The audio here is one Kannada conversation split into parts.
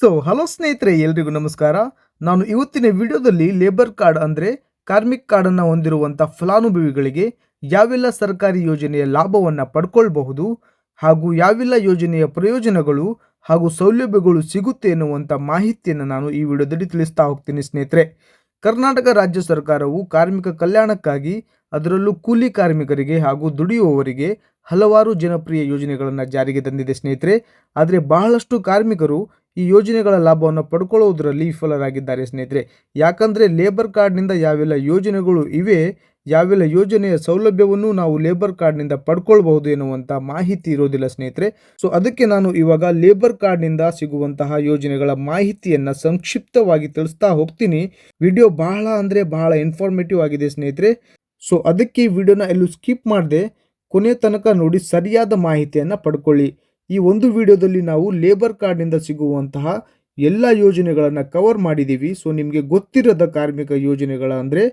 ಹಲೋ ಸ್ನೇಹಿತರೆ, ಎಲ್ರಿಗೂ ನಮಸ್ಕಾರ. ನಾನು ಇವತ್ತಿನ ವಿಡಿಯೋದಲ್ಲಿ ಲೇಬರ್ ಕಾರ್ಡ್ ಅಂದರೆ ಕಾರ್ಮಿಕ್ ಕಾರ್ಡನ್ನು ಹೊಂದಿರುವಂಥ ಫಲಾನುಭವಿಗಳಿಗೆ ಯಾವೆಲ್ಲ ಸರ್ಕಾರಿ ಯೋಜನೆಯ ಲಾಭವನ್ನು ಪಡ್ಕೊಳ್ಬಹುದು ಹಾಗೂ ಯಾವೆಲ್ಲ ಯೋಜನೆಯ ಪ್ರಯೋಜನಗಳು ಹಾಗೂ ಸೌಲಭ್ಯಗಳು ಸಿಗುತ್ತೆ ಎನ್ನುವಂಥ ಮಾಹಿತಿಯನ್ನು ನಾನು ಈ ವಿಡಿಯೋದಲ್ಲಿ ತಿಳಿಸ್ತಾ ಹೋಗ್ತೀನಿ ಸ್ನೇಹಿತರೆ. ಕರ್ನಾಟಕ ರಾಜ್ಯ ಸರ್ಕಾರವು ಕಾರ್ಮಿಕ ಕಲ್ಯಾಣಕ್ಕಾಗಿ, ಅದರಲ್ಲೂ ಕೂಲಿ ಕಾರ್ಮಿಕರಿಗೆ ಹಾಗೂ ದುಡಿಯುವವರಿಗೆ ಹಲವಾರು ಜನಪ್ರಿಯ ಯೋಜನೆಗಳನ್ನು ಜಾರಿಗೆ ತಂದಿದೆ ಸ್ನೇಹಿತರೆ. ಆದರೆ ಬಹಳಷ್ಟು ಕಾರ್ಮಿಕರು ಈ ಯೋಜನೆಗಳ ಲಾಭವನ್ನು ಪಡ್ಕೊಳ್ಳೋದ್ರಲ್ಲಿ ವಿಫಲರಾಗಿದ್ದಾರೆ ಸ್ನೇಹಿತರೆ. ಯಾಕಂದರೆ ಲೇಬರ್ ಕಾರ್ಡ್ನಿಂದ ಯಾವೆಲ್ಲ ಯೋಜನೆಗಳು ಇವೆ, ಯಾವೆಲ್ಲ ಯೋಜನೆಯ ಸೌಲಭ್ಯವನ್ನು ನಾವು ಲೇಬರ್ ಕಾರ್ಡ್ನಿಂದ ಪಡ್ಕೊಳ್ಬಹುದು ಎನ್ನುವಂಥ ಮಾಹಿತಿ ಇರೋದಿಲ್ಲ ಸ್ನೇಹಿತರೆ. ಅದಕ್ಕೆ ನಾನು ಇವಾಗ ಲೇಬರ್ ಕಾರ್ಡ್ನಿಂದ ಸಿಗುವಂತಹ ಯೋಜನೆಗಳ ಮಾಹಿತಿಯನ್ನು ಸಂಕ್ಷಿಪ್ತವಾಗಿ ತಿಳಿಸ್ತಾ ಹೋಗ್ತೀನಿ. ವಿಡಿಯೋ ಬಹಳ ಇನ್ಫಾರ್ಮೇಟಿವ್ ಆಗಿದೆ ಸ್ನೇಹಿತರೆ. ಅದಕ್ಕೆ ಈ ವಿಡಿಯೋನ ಎಲ್ಲೂ ಸ್ಕಿಪ್ ಮಾಡದೆ ಕೊನೆ ತನಕ ನೋಡಿ ಸರಿಯಾದ ಮಾಹಿತಿಯನ್ನು ಪಡ್ಕೊಳ್ಳಿ. ಈ ಒಂದು ವಿಡಿಯೋದಲ್ಲಿ ನಾವು ಲೇಬರ್ ಕಾರ್ಡ್ನಿಂದ ಸಿಗುವಂತಹ ಎಲ್ಲ ಯೋಜನೆಗಳನ್ನು ಕವರ್ ಮಾಡಿದ್ದೀವಿ. ನಿಮಗೆ ಗೊತ್ತಿರದ ಕಾರ್ಮಿಕ ಯೋಜನೆಗಳ ಅಂದರೆ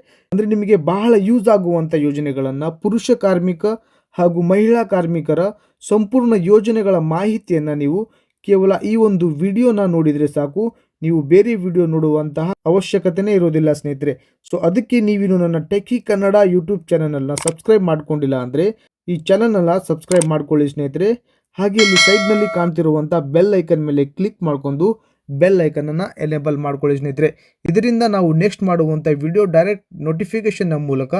ನಿಮಗೆ ಬಹಳ ಯೂಸ್ ಆಗುವಂಥ ಯೋಜನೆಗಳನ್ನು, ಪುರುಷ ಕಾರ್ಮಿಕ ಹಾಗೂ ಮಹಿಳಾ ಕಾರ್ಮಿಕರ ಸಂಪೂರ್ಣ ಯೋಜನೆಗಳ ಮಾಹಿತಿಯನ್ನು ನೀವು ಕೇವಲ ಈ ಒಂದು ವಿಡಿಯೋನ ನೋಡಿದರೆ ಸಾಕು. ನೀವು ಬೇರೆ ವಿಡಿಯೋ ನೋಡುವಂತಹ ಅವಶ್ಯಕತೆನೇ ಇರೋದಿಲ್ಲ ಸ್ನೇಹಿತರೆ. ಅದಕ್ಕೆ ನೀವಿನ್ನು ನನ್ನ ಟೆಕಿ ಕನ್ನಡ ಯೂಟ್ಯೂಬ್ ಚಾನಲನ್ನು ಸಬ್ಸ್ಕ್ರೈಬ್ ಮಾಡ್ಕೊಂಡಿಲ್ಲ ಅಂದರೆ ಈ ಚಾನಲನ್ನು ಸಬ್ಸ್ಕ್ರೈಬ್ ಮಾಡ್ಕೊಳ್ಳಿ ಸ್ನೇಹಿತರೆ. ಹಾಗೆ ಇಲ್ಲಿ ಸೈಡ್ನಲ್ಲಿ ಕಾಣ್ತಿರುವಂಥ ಬೆಲ್ ಐಕನ್ ಮೇಲೆ ಕ್ಲಿಕ್ ಮಾಡಿಕೊಂಡು ಬೆಲ್ ಐಕನನ್ನು ಎನೇಬಲ್ ಮಾಡ್ಕೊಳ್ಳಿ ಸ್ನೇಹಿತರೆ. ಇದರಿಂದ ನಾವು ನೆಕ್ಸ್ಟ್ ಮಾಡುವಂಥ ವಿಡಿಯೋ ಡೈರೆಕ್ಟ್ ನೋಟಿಫಿಕೇಷನ್ನ ಮೂಲಕ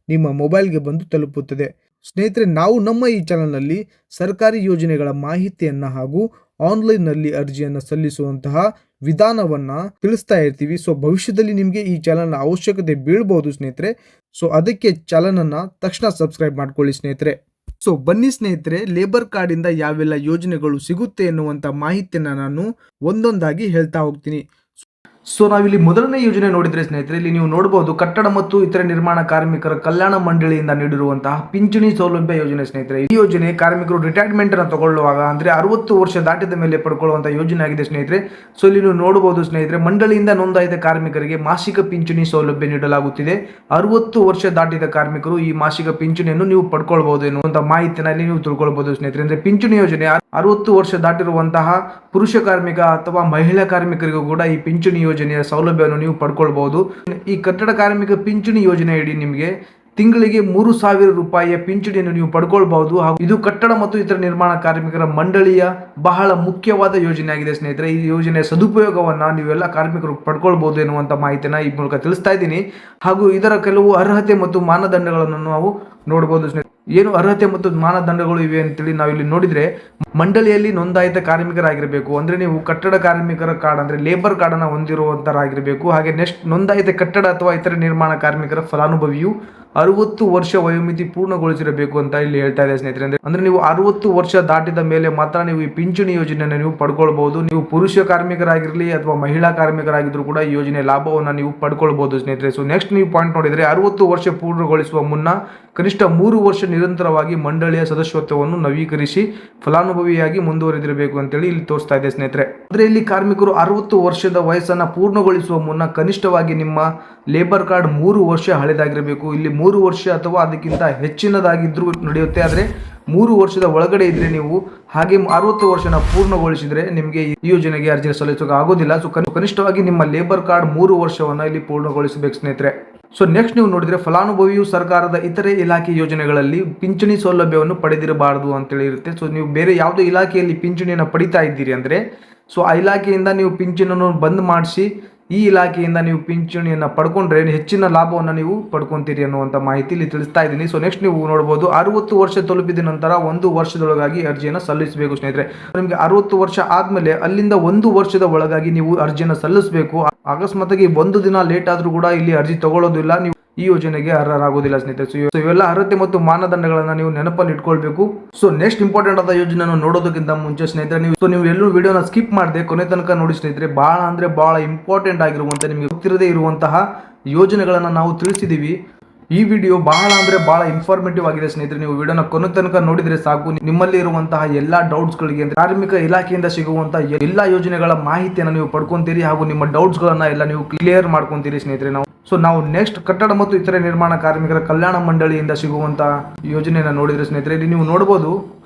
ನಿಮ್ಮ ಮೊಬೈಲ್ಗೆ ಬಂದು ತಲುಪುತ್ತದೆ ಸ್ನೇಹಿತರೆ. ನಾವು ನಮ್ಮ ಈ ಚಾನಲ್ನಲ್ಲಿ ಸರ್ಕಾರಿ ಯೋಜನೆಗಳ ಮಾಹಿತಿಯನ್ನು ಹಾಗೂ ಆನ್ಲೈನ್ನಲ್ಲಿ ಅರ್ಜಿಯನ್ನು ಸಲ್ಲಿಸುವಂತಹ ವಿಧಾನವನ್ನು ತಿಳಿಸ್ತಾ ಇರ್ತೀವಿ. ಭವಿಷ್ಯದಲ್ಲಿ ನಿಮಗೆ ಈ ಚಾನಲ್ನ ಅವಶ್ಯಕತೆ ಬೀಳ್ಬೋದು ಸ್ನೇಹಿತರೆ. ಅದಕ್ಕೆ ಚಾನಲನ್ನು ತಕ್ಷಣ ಸಬ್ಸ್ಕ್ರೈಬ್ ಮಾಡ್ಕೊಳ್ಳಿ ಸ್ನೇಹಿತರೆ. ಬನ್ನಿ ಸ್ನೇಹಿತರೆ, ಲೇಬರ್ ಕಾರ್ಡಿಂದ ಯಾವೆಲ್ಲ ಯೋಜನೆಗಳು ಸಿಗುತ್ತೆ ಎನ್ನುವಂಥ ಮಾಹಿತಿಯನ್ನು ನಾನು ಒಂದೊಂದಾಗಿ ಹೇಳ್ತಾ ಹೋಗ್ತೀನಿ. ನಾವಿಲ್ಲಿ ಮೊದಲನೇ ಯೋಜನೆ ನೋಡಿದ್ರೆ ಸ್ನೇಹಿತರೆ, ಇಲ್ಲಿ ನೀವು ನೋಡಬಹುದು ಕಟ್ಟಡ ಮತ್ತು ಇತರ ನಿರ್ಮಾಣ ಕಾರ್ಮಿಕರ ಕಲ್ಯಾಣ ಮಂಡಳಿಯಿಂದ ನೀಡಿರುವಂತಹ ಪಿಂಚಣಿ ಸೌಲಭ್ಯ ಯೋಜನೆ ಸ್ನೇಹಿತರೆ. ಈ ಯೋಜನೆ ಕಾರ್ಮಿಕರು ರಿಟೈರ್ಮೆಂಟ್ ಅನ್ನು ತಗೊಳ್ಳುವಾಗ ಅಂದ್ರೆ 60 ವರ್ಷ ದಾಟಿದ ಮೇಲೆ ಪಡ್ಕೊಳ್ಳುವಂತಹ ಯೋಜನೆ ಆಗಿದೆ ಸ್ನೇಹಿತರೆ. ಇಲ್ಲಿ ನೀವು ನೋಡಬಹುದು ಸ್ನೇಹಿತರೆ, ಮಂಡಳಿಯಿಂದ ನೋಂದಾಯಿತ ಕಾರ್ಮಿಕರಿಗೆ ಮಾಸಿಕ ಪಿಂಚಣಿ ಸೌಲಭ್ಯ ನೀಡಲಾಗುತ್ತಿದೆ. 60 ವರ್ಷ ದಾಟಿದ ಕಾರ್ಮಿಕರು ಈ ಮಾಸಿಕ ಪಿಂಚಣಿಯನ್ನು ನೀವು ಪಡ್ಕೊಳ್ಬಹುದು ಎನ್ನುವಂತ ಮಾಹಿತಿಯನ್ನು ಇಲ್ಲಿ ನೀವು ತಿಳ್ಕೊಳ್ಬಹುದು ಸ್ನೇಹಿತರೆ. ಅಂದ್ರೆ ಪಿಂಚಣಿ ಯೋಜನೆ 60 ವರ್ಷ ದಾಟಿರುವಂತಹ ಪುರುಷ ಕಾರ್ಮಿಕ ಅಥವಾ ಮಹಿಳಾ ಕಾರ್ಮಿಕರಿಗೂ ಕೂಡ ಈ ಪಿಂಚಣಿ ಯೋಜನೆಯ ಸೌಲಭ್ಯವನ್ನು ನೀವು ಪಡ್ಕೊಳ್ಬಹುದು. ಈ ಕಟ್ಟಡ ಕಾರ್ಮಿಕ ಪಿಂಚಣಿ ಯೋಜನೆ ಇಡೀ ನಿಮಗೆ ತಿಂಗಳಿಗೆ 3,000 ರೂಪಾಯಿಯ ಪಿಂಚಣಿಯನ್ನು ನೀವು ಪಡ್ಕೊಳ್ಬಹುದು. ಹಾಗೂ ಇದು ಕಟ್ಟಡ ಮತ್ತು ಇತರ ನಿರ್ಮಾಣ ಕಾರ್ಮಿಕರ ಮಂಡಳಿಯ ಬಹಳ ಮುಖ್ಯವಾದ ಯೋಜನೆ ಆಗಿದೆ ಸ್ನೇಹಿತರೆ. ಈ ಯೋಜನೆಯ ಸದುಪಯೋಗವನ್ನ ನೀವೆಲ್ಲ ಕಾರ್ಮಿಕರು ಪಡ್ಕೊಳ್ಬಹುದು ಎನ್ನುವಂತ ಮಾಹಿತಿನ ಈ ಮೂಲಕ ತಿಳಿಸ್ತಾ ಇದ್ದೀನಿ. ಹಾಗೂ ಇದರ ಕೆಲವು ಅರ್ಹತೆ ಮತ್ತು ಮಾನದಂಡಗಳನ್ನು ನಾವು ನೋಡಬಹುದು ಸ್ನೇಹಿತರೆ. ಏನು ಅರ್ಹತೆ ಮತ್ತು ಮಾನದಂಡಗಳು ಇವೆ ಅಂತೇಳಿ ನಾವಿಲ್ಲಿ ನೋಡಿದ್ರೆ, ಮಂಡಳಿಯಲ್ಲಿ ನೋಂದಾಯಿತ ಕಾರ್ಮಿಕರಾಗಿರಬೇಕು. ಅಂದ್ರೆ ನೀವು ಕಟ್ಟಡ ಕಾರ್ಮಿಕರ ಕಾರ್ಡ್ ಅಂದ್ರೆ ಲೇಬರ್ ಕಾರ್ಡ್ ಅನ್ನು ಹೊಂದಿರುವಂತರಾಗಿರಬೇಕು. ಹಾಗೆ ನೆಕ್ಸ್ಟ್ ನೋಂದಾಯಿತ ಕಟ್ಟಡ ಅಥವಾ ಇತರ ನಿರ್ಮಾಣ ಕಾರ್ಮಿಕರ ಫಲಾನುಭವಿಯು 60 ವರ್ಷ ವಯೋಮಿತಿ ಪೂರ್ಣಗೊಳಿಸಿರಬೇಕು ಅಂತ ಇಲ್ಲಿ ಹೇಳ್ತಾ ಇದೆ ಸ್ನೇಹಿತರೆ. ಅಂದ್ರೆ ನೀವು 60 ವರ್ಷ ದಾಟಿದ ಮೇಲೆ ಮಾತ್ರ ನೀವು ಈ ಪಿಂಚಣಿ ಯೋಜನೆಯನ್ನು ನೀವು ಪಡ್ಕೊಳ್ಬಹುದು. ನೀವು ಪುರುಷ ಕಾರ್ಮಿಕರಾಗಿರಲಿ ಅಥವಾ ಮಹಿಳಾ ಕಾರ್ಮಿಕರಾಗಿದ್ರು ಕೂಡ ಈ ಯೋಜನೆ ಲಾಭವನ್ನು ನೀವು ಪಡ್ಕೊಳ್ಬಹುದು ಸ್ನೇಹಿತರೆ. ನೆಕ್ಸ್ಟ್ ನೀವು ಪಾಯಿಂಟ್ ನೋಡಿದ್ರೆ, 60 ವರ್ಷ ಪೂರ್ಣಗೊಳಿಸುವ ಮುನ್ನ ಕನಿಷ್ಠ 3 ವರ್ಷ ನಿರಂತರವಾಗಿ ಮಂಡಳಿಯ ಸದಸ್ಯತ್ವವನ್ನು ನವೀಕರಿಸಿ ಫಲಾನುಭವಿಯಾಗಿ ಮುಂದುವರೆದಿರಬೇಕು ಅಂತೇಳಿ ಇಲ್ಲಿ ತೋರಿಸ್ತಾ ಇದೆ ಸ್ನೇಹಿತರೆ. ಅಂದ್ರೆ ಇಲ್ಲಿ ಕಾರ್ಮಿಕರು 60 ವರ್ಷದ ವಯಸ್ಸನ್ನ ಪೂರ್ಣಗೊಳಿಸುವ ಮುನ್ನ ಕನಿಷ್ಠವಾಗಿ ನಿಮ್ಮ ಲೇಬರ್ ಕಾರ್ಡ್ 3 ವರ್ಷ ಹಳೆದಾಗಿರಬೇಕು. ಇಲ್ಲಿ 3 ವರ್ಷ ಅಥವಾ ಅದಕ್ಕಿಂತ ಹೆಚ್ಚಿನದಾಗಿದ್ರೂ ನಡೆಯುತ್ತೆ. ಆದರೆ 3 ವರ್ಷದ ಒಳಗಡೆ ಇದ್ರೆ ನೀವು ಹಾಗೆ 60 ವರ್ಷನ ಪೂರ್ಣಗೊಳಿಸಿದ್ರೆ ನಿಮಗೆ ಈ ಯೋಜನೆಗೆ ಅರ್ಜಿ ಸಲ್ಲಿಸೋಕೆ ಆಗೋದಿಲ್ಲ. ಕನಿಷ್ಠವಾಗಿ ನಿಮ್ಮ ಲೇಬರ್ ಕಾರ್ಡ್ 3 ವರ್ಷವನ್ನ ಇಲ್ಲಿ ಪೂರ್ಣಗೊಳಿಸಬೇಕು ಸ್ನೇಹಿತರೆ. ನೆಕ್ಸ್ಟ್ ನೀವು ನೋಡಿದ್ರೆ, ಫಲಾನುಭವಿಯು ಸರ್ಕಾರದ ಇತರೆ ಇಲಾಖೆ ಯೋಜನೆಗಳಲ್ಲಿ ಪಿಂಚಣಿ ಸೌಲಭ್ಯವನ್ನು ಪಡೆದಿರಬಾರದು ಅಂತೇಳಿ ಇರುತ್ತೆ. ನೀವು ಬೇರೆ ಯಾವುದೋ ಇಲಾಖೆಯಲ್ಲಿ ಪಿಂಚಣಿಯನ್ನು ಪಡಿತಾ ಇದ್ದೀರಿ ಅಂದ್ರೆ ಆ ಇಲಾಖೆಯಿಂದ ನೀವು ಪಿಂಚಣಿಯನ್ನು ಬಂದ್ ಮಾಡಿಸಿ ಈ ಇಲಾಖೆಯಿಂದ ನೀವು ಪಿಂಚಣಿಯನ್ನು ಪಡ್ಕೊಂಡ್ರೆ ಹೆಚ್ಚಿನ ಲಾಭವನ್ನು ನೀವು ಪಡ್ಕೊಂತೀರಿ ಅನ್ನುವಂಥ ಮಾಹಿತಿ ಇಲ್ಲಿ ತಿಳಿಸ್ತಾ ಇದ್ದೀನಿ. ನೆಕ್ಸ್ಟ್ ನೀವು ನೋಡಬಹುದು, 60 ವರ್ಷ ತಲುಪಿದ ನಂತರ 1 ವರ್ಷದೊಳಗಾಗಿ ಅರ್ಜಿಯನ್ನು ಸಲ್ಲಿಸಬೇಕು ಸ್ನೇಹಿತರೆ. ನಿಮಗೆ 60 ವರ್ಷ ಆದ್ಮೇಲೆ ಅಲ್ಲಿಂದ 1 ವರ್ಷದ ಒಳಗಾಗಿ ನೀವು ಅರ್ಜಿಯನ್ನು ಸಲ್ಲಿಸಬೇಕು. ಅಕಸ್ಮಾತಾಗಿ 1 ದಿನ ಲೇಟ್ ಆದ್ರೂ ಕೂಡ ಇಲ್ಲಿ ಅರ್ಜಿ ತಗೊಳ್ಳೋದಿಲ್ಲ, ನೀವು ಈ ಯೋಜನೆಗೆ ಅರ್ಹರಾಗೋದಿಲ್ಲ ಸ್ನೇಹಿತರೆ. ಇವೆಲ್ಲ ಅರ್ಹತೆ ಮತ್ತು ಮಾನದಂಡಗಳನ್ನ ನೀವು ನೆನಪಲ್ಲಿ ಇಟ್ಕೊಳ್ಬೇಕು. ನೆಕ್ಸ್ಟ್ ಇಂಪಾರ್ಟೆಂಟ್ ಆದ ಯೋಜನೆಯನ್ನು ನೋಡೋದಕ್ಕಿಂತ ಮುಂಚೆ ಸ್ನೇಹಿತರೆ, ನೀವು ಎಲ್ಲೂ ವಿಡಿಯೋನ ಸ್ಕಿಪ್ ಮಾಡದೆ ಕೊನೆ ತನಕ ನೋಡಿ ಸ್ನೇಹಿತರೆ. ಬಹಳ ಇಂಪಾರ್ಟೆಂಟ್ ಆಗಿರುವಂತ, ನಿಮಗೆ ಗೊತ್ತಿರದೇ ಇರುವಂತಹ ಯೋಜನೆಗಳನ್ನ ನಾವು ತಿಳಿಸಿದೀವಿ. ಈ ವಿಡಿಯೋ ಬಹಳ ಇನ್ಫಾರ್ಮೇಟಿವ್ ಆಗಿದೆ ಸ್ನೇಹಿತರೆ. ನೀವು ವಿಡಿಯೋನ ಕೊನೆ ತನಕ ನೋಡಿದ್ರೆ ಸಾಕು. ನಿಮ್ಮಲ್ಲಿ ಇರುವಂತಹ ಎಲ್ಲಾ ಡೌಟ್ಸ್ ಗಳಿಗೆ ಕಾರ್ಮಿಕ ಇಲಾಖೆಯಿಂದ ಸಿಗುವಂತಹ ಎಲ್ಲಾ ಯೋಜನೆಗಳ ಮಾಹಿತಿಯನ್ನು ನೀವು ಪಡ್ಕೊಂತೀರಿ. ಹಾಗೂ ನಿಮ್ಮ ಡೌಟ್ಸ್ ಗಳನ್ನ ಎಲ್ಲ ನೀವು ಕ್ಲಿಯರ್ ಮಾಡ್ಕೊಂತೀರಿ ಸ್ನೇಹಿತರೆ. ನಾವು ನೆಕ್ಸ್ಟ್ ಕಟ್ಟಡ ಮತ್ತು ಇತರೆ ನಿರ್ಮಾಣ ಕಾರ್ಮಿಕರ ಕಲ್ಯಾಣ ಮಂಡಳಿಯಿಂದ ಸಿಗುವಂತಹ ಯೋಜನೆಯನ್ನು ನೋಡಿದ್ರೆ ಸ್ನೇಹಿತರೆ, ಇಲ್ಲಿ ನೀವು ನೋಡಬಹುದು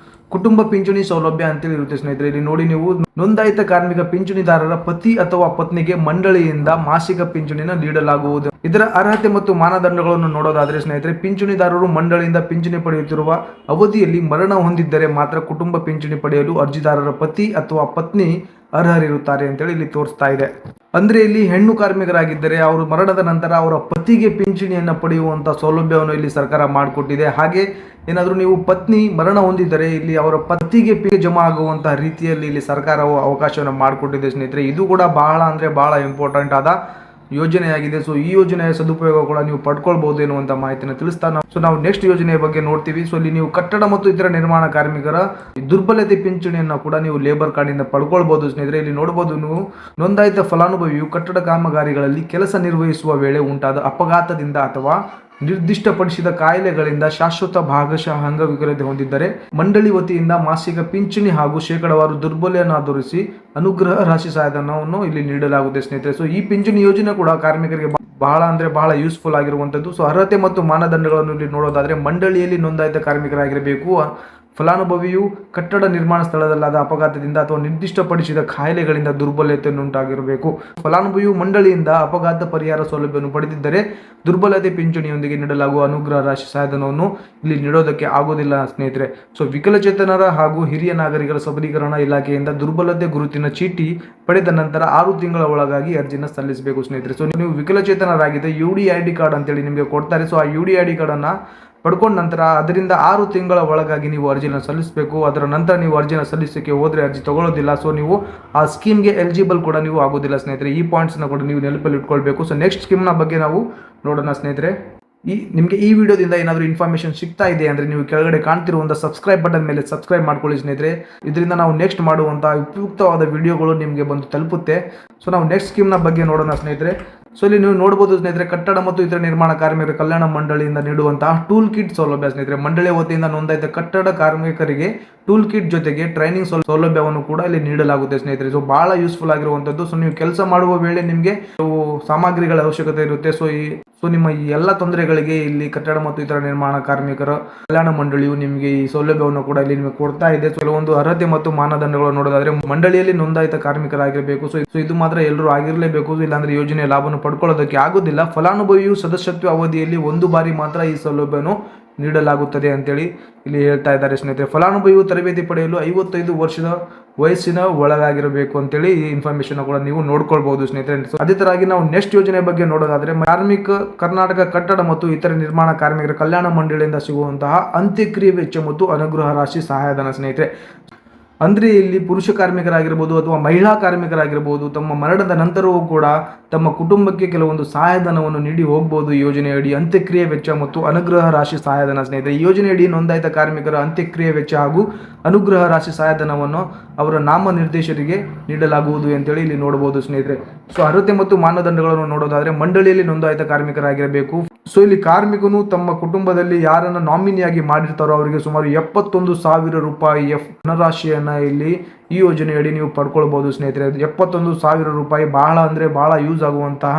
ಕುಟುಂಬ ಪಿಂಚಣಿ ಸೌಲಭ್ಯ ಅಂತೇಳಿ ಇರುತ್ತೆ ಸ್ನೇಹಿತರೆ. ಇಲ್ಲಿ ನೋಡಿ, ನೀವು ನೋಂದಾಯಿತ ಕಾರ್ಮಿಕ ಪಿಂಚಣಿದಾರರ ಪತಿ ಅಥವಾ ಪತ್ನಿಗೆ ಮಂಡಳಿಯಿಂದ ಮಾಸಿಕ ಪಿಂಚಣಿಯನ್ನು ನೀಡಲಾಗುವುದು. ಇದರ ಅರ್ಹತೆ ಮತ್ತು ಮಾನದಂಡಗಳನ್ನು ನೋಡೋದಾದ್ರೆ ಸ್ನೇಹಿತರೆ, ಪಿಂಚಣಿದಾರರು ಮಂಡಳಿಯಿಂದ ಪಿಂಚಣಿ ಪಡೆಯುತ್ತಿರುವ ಅವಧಿಯಲ್ಲಿ ಮರಣ ಹೊಂದಿದ್ದರೆ ಮಾತ್ರ ಕುಟುಂಬ ಪಿಂಚಣಿ ಪಡೆಯಲು ಅರ್ಜಿದಾರರ ಪತಿ ಅಥವಾ ಪತ್ನಿ ಅರ್ಹರಿರುತ್ತಾರೆ ಅಂತೇಳಿ ಇಲ್ಲಿ ತೋರಿಸ್ತಾ ಇದೆ. ಅಂದ್ರೆ ಇಲ್ಲಿ ಹೆಣ್ಣು ಕಾರ್ಮಿಕರಾಗಿದ್ದರೆ ಅವರು ಮರಣದ ನಂತರ ಅವರ ಪತಿಗೆ ಪಿಂಚಣಿಯನ್ನು ಪಡೆಯುವಂತ ಸೌಲಭ್ಯವನ್ನು ಇಲ್ಲಿ ಸರ್ಕಾರ ಮಾಡಿಕೊಟ್ಟಿದೆ. ಹಾಗೆ ಏನಾದರೂ ನೀವು ಪತ್ನಿ ಮರಣ ಹೊಂದಿದ್ದರೆ ಇಲ್ಲಿ ಅವರ ಪತಿಗೆ ಜಮಾ ಆಗುವಂತಹ ರೀತಿಯಲ್ಲಿ ಇಲ್ಲಿ ಸರ್ಕಾರವು ಅವಕಾಶವನ್ನು ಮಾಡಿಕೊಟ್ಟಿದೆ ಸ್ನೇಹಿತರೆ. ಇದು ಕೂಡ ಬಹಳ ಇಂಪಾರ್ಟೆಂಟ್ ಆದ ಯೋಜನೆಯಾಗಿದೆ. ಸೊ ಈ ಯೋಜನೆಯ ಸದುಪಯೋಗ ಕೂಡ ನೀವು ಪಡ್ಕೊಳ್ಬಹುದು ಎನ್ನುವಂತ ಮಾಹಿತಿಯನ್ನು ತಿಳಿಸ್ತಾ ನಾವು ನೆಕ್ಸ್ಟ್ ಯೋಜನೆಯ ಬಗ್ಗೆ ನೋಡ್ತೀವಿ. ಸೊ ಇಲ್ಲಿ ನೀವು ಕಟ್ಟಡ ಮತ್ತು ಇತರ ನಿರ್ಮಾಣ ಕಾರ್ಮಿಕರ ದುರ್ಬಲತೆ ಪಿಂಚಣಿಯನ್ನು ಕೂಡ ನೀವು ಲೇಬರ್ ಕಾರ್ಡ್ ಇಂದ ಪಡ್ಕೊಳ್ಬಹುದು ಸ್ನೇಹಿತರೆ. ಇಲ್ಲಿ ನೋಡಬಹುದು, ನೀವು ನೋಂದಾಯಿತ ಫಲಾನುಭವಿಯು ಕಟ್ಟಡ ಕಾಮಗಾರಿಗಳಲ್ಲಿ ಕೆಲಸ ನಿರ್ವಹಿಸುವ ವೇಳೆ ಉಂಟಾದ ಅಪಘಾತದಿಂದ ಅಥವಾ ನಿರ್ದಿಷ್ಟಪಡಿಸಿದ ಕಾಯಿಲೆಗಳಿಂದ ಶಾಶ್ವತ ಭಾಗಶಃ ಅಂಗವಿಕಲತೆ ಹೊಂದಿದ್ದರೆ ಮಂಡಳಿ ವತಿಯಿಂದ ಮಾಸಿಕ ಪಿಂಚಣಿ ಹಾಗೂ ಶೇಕಡಾವಾರು ದುರ್ಬಲೆಯನ್ನು ಆಧರಿಸಿ ಅನುಗ್ರಹ ರಾಶಿ ಸಹಾಯಧನವನ್ನು ಇಲ್ಲಿ ನೀಡಲಾಗುತ್ತೆ ಸ್ನೇಹಿತರೆ. ಸೊ ಈ ಪಿಂಚಣಿ ಯೋಜನೆ ಕೂಡ ಕಾರ್ಮಿಕರಿಗೆ ಬಹಳ ಯೂಸ್ಫುಲ್ ಆಗಿರುವಂತದ್ದು. ಸೊ ಅರ್ಹತೆ ಮತ್ತು ಮಾನದಂಡಗಳನ್ನು ಇಲ್ಲಿ ನೋಡೋದಾದ್ರೆ, ಮಂಡಳಿಯಲ್ಲಿ ನೋಂದಾಯಿತ ಕಾರ್ಮಿಕರಾಗಿರಬೇಕು. ಫಲಾನುಭವಿಯು ಕಟ್ಟಡ ನಿರ್ಮಾಣ ಸ್ಥಳದಲ್ಲಾದ ಅಪಘಾತದಿಂದ ಅಥವಾ ನಿರ್ದಿಷ್ಟಪಡಿಸಿದ ಕಾಯಿಲೆಗಳಿಂದ ದುರ್ಬಲತೆಯುಂಟಾಗಿರಬೇಕು. ಫಲಾನುಭವಿಯು ಮಂಡಳಿಯಿಂದ ಅಪಘಾತ ಪರಿಹಾರ ಸೌಲಭ್ಯವನ್ನು ಪಡೆದಿದ್ದರೆ ದುರ್ಬಲತೆ ಪಿಂಚಣಿಯೊಂದಿಗೆ ನೀಡಲಾಗುವ ಅನುಗ್ರಹ ರಾಶಿ ಸಹಾಯಧನವನ್ನು ಇಲ್ಲಿ ನೀಡೋದಕ್ಕೆ ಆಗೋದಿಲ್ಲ ಸ್ನೇಹಿತರೆ. ಸೊ ವಿಕಲಚೇತನರ ಹಾಗೂ ಹಿರಿಯ ನಾಗರಿಕರ ಸಬಲೀಕರಣ ಇಲಾಖೆಯಿಂದ ದುರ್ಬಲತೆ ಗುರುತಿನ ಚೀಟಿ ಪಡೆದ ನಂತರ 6 ತಿಂಗಳ ಒಳಗಾಗಿ ಅರ್ಜಿನ ಸಲ್ಲಿಸಬೇಕು ಸ್ನೇಹಿತರೆ. ಸೊ ನೀವು ವಿಕಲಚೇತನರಾಗಿದೆ, UDID ಕಾರ್ಡ್ ಅಂತೇಳಿ ನಿಮಗೆ ಕೊಡ್ತಾರೆ. ಸೊ ಆ UDID ಕಾರ್ಡನ್ನು ಪಡ್ಕೊಂಡ ನಂತರ ಅದರಿಂದ 6 ತಿಂಗಳ ಒಳಗಾಗಿ ನೀವು ಅರ್ಜಿನ ಸಲ್ಲಿಸಬೇಕು. ಅದರ ನಂತರ ನೀವು ಅರ್ಜಿನ ಸಲ್ಲಿಸಕ್ಕೆ ಹೋದ್ರೆ ಅರ್ಜಿ ತಗೊಳ್ಳೋದಿಲ್ಲ. ಸೊ ನೀವು ಆ ಸ್ಕೀಮ್ಗೆ ಎಲಿಜಿಬಲ್ ಕೂಡ ನೀವು ಆಗೋದಿಲ್ಲ ಸ್ನೇಹಿತರೆ. ಈ ಪಾಯಿಂಟ್ಸ್ನ ಕೂಡ ನೀವು ನೆನಪಲ್ಲಿ ಇಟ್ಕೊಳ್ಬೇಕು. ಸೊ ನೆಕ್ಸ್ಟ್ ಸ್ಕೀಮ್ನ ಬಗ್ಗೆ ನಾವು ನೋಡೋಣ ಸ್ನೇಹಿತರೆ. ನಿಮಗೆ ಈ ವಿಡಿಯೋದಿಂದ ಏನಾದರೂ ಇನ್ಫಾರ್ಮೇಷನ್ ಸಿಗ್ತಾ ಇದೆ ಅಂದರೆ ನೀವು ಕೆಳಗಡೆ ಕಾಣ್ತಿರುವಂಥ ಸಬ್ಸ್ಕ್ರೈಬ್ ಬಟನ್ ಮೇಲೆ ಸಬ್ಸ್ಕ್ರೈಬ್ ಮಾಡ್ಕೊಳ್ಳಿ ಸ್ನೇಹಿತರೆ. ಇದರಿಂದ ನಾವು ನೆಕ್ಸ್ಟ್ ಮಾಡುವಂಥ ಉಪಯುಕ್ತವಾದ ವಿಡಿಯೋಗಳು ನಿಮಗೆ ಬಂದು ತಲುಪುತ್ತೆ. ಸೊ ನಾವು ನೆಕ್ಸ್ಟ್ ಸ್ಕೀಮ್ನ ಬಗ್ಗೆ ನೋಡೋಣ ಸ್ನೇಹಿತರೆ. ಸೊ ಇಲ್ಲಿ ನೀವು ನೋಡಬಹುದು ಸ್ನೇಹಿತರೆ, ಕಟ್ಟಡ ಮತ್ತು ಇತರ ನಿರ್ಮಾಣ ಕಾರ್ಮಿಕರ ಕಲ್ಯಾಣ ಮಂಡಳಿಯಿಂದ ನೀಡುವಂತಹ ಟೂಲ್ ಕಿಟ್ ಸೌಲಭ್ಯ ಸ್ನೇಹಿತರೆ. ಮಂಡಳಿಯ ವತಿಯಿಂದ ನೋಂದಾಯಿತ ಕಟ್ಟಡ ಕಾರ್ಮಿಕರಿಗೆ ಟೂಲ್ ಕಿಟ್ ಜೊತೆಗೆ ಟ್ರೈನಿಂಗ್ ಸೌಲಭ್ಯವನ್ನು ಕೂಡ ಇಲ್ಲಿ ನೀಡಲಾಗುತ್ತೆ ಸ್ನೇಹಿತರೆ. ಸೊ ಬಹಳ ಯೂಸ್ಫುಲ್ ಆಗಿರುವಂತದ್ದು. ಸೊ ನೀವು ಕೆಲಸ ಮಾಡುವ ವೇಳೆ ನಿಮಗೆ ಸಾಮಗ್ರಿಗಳ ಅವಶ್ಯಕತೆ ಇರುತ್ತೆ. ಸೊ ನಿಮ್ಮ ಈ ಎಲ್ಲ ತೊಂದರೆಗಳಿಗೆ ಇಲ್ಲಿ ಕಟ್ಟಡ ಮತ್ತು ಇತರ ನಿರ್ಮಾಣ ಕಾರ್ಮಿಕರ ಕಲ್ಯಾಣ ಮಂಡಳಿಯು ನಿಮಗೆ ಈ ಸೌಲಭ್ಯವನ್ನು ಕೂಡ ಇಲ್ಲಿ ನಿಮಗೆ ಕೊಡ್ತಾ ಇದೆ. ಕೆಲವೊಂದು ಅರ್ಹತೆ ಮತ್ತು ಮಾನದಂಡಗಳು ನೋಡೋದಾದ್ರೆ, ಮಂಡಳಿಯಲ್ಲಿ ನೋಂದಾಯಿತ ಕಾರ್ಮಿಕರಾಗಿರಬೇಕು. ಸೊ ಇದು ಮಾತ್ರ ಎಲ್ಲರೂ ಆಗಿರಲೇಬೇಕು, ಇಲ್ಲಾಂದ್ರೆ ಯೋಜನೆಯ ಲಾಭವನ್ನು ಪಡ್ಕೊಳ್ಳೋದಕ್ಕೆ ಆಗೋದಿಲ್ಲ. ಫಲಾನುಭವಿಯು ಸದಸ್ಯತ್ವ ಅವಧಿಯಲ್ಲಿ 1 ಬಾರಿ ಮಾತ್ರ ಈ ಸೌಲಭ್ಯವನ್ನು ನೀಡಲಾಗುತ್ತದೆ ಅಂತೇಳಿ ಇಲ್ಲಿ ಹೇಳ್ತಾ ಇದ್ದಾರೆ ಸ್ನೇಹಿತರೆ. ಫಲಾನುಭವಿಯು ತರಬೇತಿ ಪಡೆಯಲು 55 ವರ್ಷದ ವಯಸ್ಸಿನ ಒಳಗಾಗಿರಬೇಕು ಅಂತೇಳಿ ಈ ಇನ್ಫಾರ್ಮೇಶನ್ ಕೂಡ ನೀವು ನೋಡ್ಕೊಳ್ಬಹುದು ಸ್ನೇಹಿತರೆ. ಅದೇ ತರವಾಗಿ ನಾವು ನೆಕ್ಸ್ಟ್ ಯೋಜನೆ ಬಗ್ಗೆ ನೋಡೋದಾದ್ರೆ, ಕರ್ನಾಟಕ ಕಟ್ಟಡ ಮತ್ತು ಇತರ ನಿರ್ಮಾಣ ಕಾರ್ಮಿಕರ ಕಲ್ಯಾಣ ಮಂಡಳಿಯಿಂದ ಸಿಗುವಂತಹ ಅಂತ್ಯಕ್ರಿಯೆ ವೆಚ್ಚ ಮತ್ತು ಅನುಗ್ರಹ ರಾಶಿ ಸಹಾಯಧನ ಸ್ನೇಹಿತರೆ. ಅಂದ್ರೆ ಇಲ್ಲಿ ಪುರುಷ ಕಾರ್ಮಿಕರಾಗಿರ್ಬೋದು ಅಥವಾ ಮಹಿಳಾ ಕಾರ್ಮಿಕರಾಗಿರ್ಬೋದು, ತಮ್ಮ ಮರಣದ ನಂತರವೂ ಕೂಡ ತಮ್ಮ ಕುಟುಂಬಕ್ಕೆ ಕೆಲವೊಂದು ಸಹಾಯಧನವನ್ನು ನೀಡಿ ಹೋಗಬಹುದು. ಯೋಜನೆಯಡಿ ಅಂತ್ಯಕ್ರಿಯೆ ವೆಚ್ಚ ಮತ್ತು ಅನುಗ್ರಹ ರಾಶಿ ಸಹಾಯಧನ ಸ್ನೇಹಿತರೆ. ಈ ಯೋಜನೆಯಡಿ ನೋಂದಾಯಿತ ಕಾರ್ಮಿಕರ ಅಂತ್ಯಕ್ರಿಯೆ ವೆಚ್ಚ ಹಾಗೂ ಅನುಗ್ರಹ ರಾಶಿ ಸಹಾಯಧನವನ್ನು ಅವರ ನಾಮ ನಿರ್ದೇಶಕರಿಗೆ ನೀಡಲಾಗುವುದು ಅಂತೇಳಿ ಇಲ್ಲಿ ನೋಡಬಹುದು ಸ್ನೇಹಿತರೆ. ಸೊ ಅರ್ಹತೆ ಮತ್ತು ಮಾನದಂಡಗಳನ್ನು ನೋಡೋದಾದ್ರೆ, ಮಂಡಳಿಯಲ್ಲಿ ನೋಂದಾಯಿತ ಕಾರ್ಮಿಕರಾಗಿರಬೇಕು. ಸೊ ಇಲ್ಲಿ ಕಾರ್ಮಿಕನು ತಮ್ಮ ಕುಟುಂಬದಲ್ಲಿ ಯಾರನ್ನ ನಾಮಿನಿಯಾಗಿ ಮಾಡಿರ್ತಾರೋ ಅವರಿಗೆ ಸುಮಾರು 71,000 ರೂಪಾಯಿ ಧನರಾಶಿಯನ್ನ ಇಲ್ಲಿ ಈ ಯೋಜನೆಯಡಿ ನೀವು ಪಡ್ಕೊಳ್ಬಹುದು ಸ್ನೇಹಿತರೆ. 71,000 ರೂಪಾಯಿ ಬಹಳ ಯೂಸ್ ಆಗುವಂತಹ